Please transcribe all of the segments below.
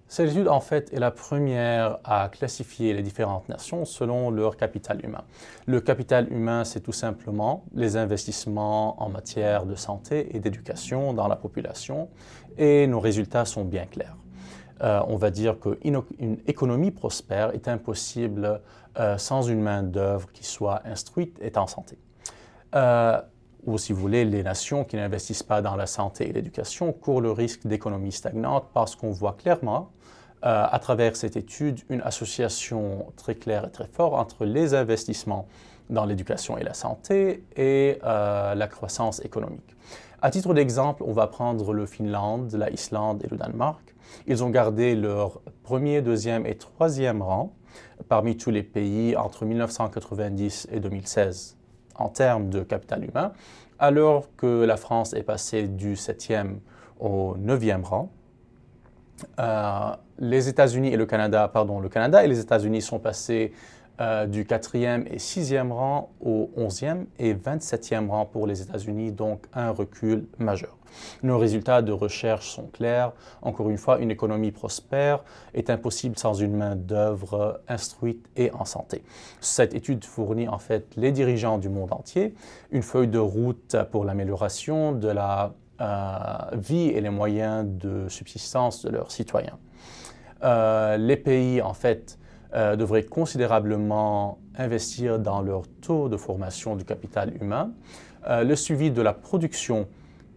Cette étude, en fait, est la première à classifier les différentes nations selon leur capital humain. Le capital humain, c'est tout simplement les investissements en matière de santé et d'éducation dans la population, et nos résultats sont bien clairs. On va dire qu'une économie prospère est impossible sans une main-d'œuvre qui soit instruite et en santé. Ou si vous voulez, les nations qui n'investissent pas dans la santé et l'éducation courent le risque d'économie stagnante parce qu'on voit clairement, à travers cette étude, une association très claire et très forte entre les investissements dans l'éducation et la santé et la croissance économique. À titre d'exemple, on va prendre le Finlande, la Islande et le Danemark. Ils ont gardé leur premier, deuxième et troisième rang parmi tous les pays entre 1990 et 2016 en termes de capital humain, alors que la France est passée du 7e au 9e rang. Les États-Unis et le Canada et les États-Unis sont passés du 4e et 6e rang au 11e et 27e rang pour les États-Unis, donc un recul majeur. Nos résultats de recherche sont clairs. Encore une fois, une économie prospère est impossible sans une main-d'œuvre instruite et en santé. Cette étude fournit en fait les dirigeants du monde entier une feuille de route pour l'amélioration de la vie et les moyens de subsistance de leurs citoyens. Les pays, en fait, devraient considérablement investir dans leur taux de formation du capital humain. Le suivi de la production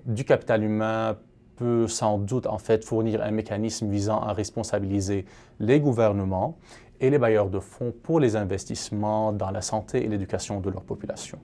du capital humain peut sans doute en fait fournir un mécanisme visant à responsabiliser les gouvernements et les bailleurs de fonds pour les investissements dans la santé et l'éducation de leur population.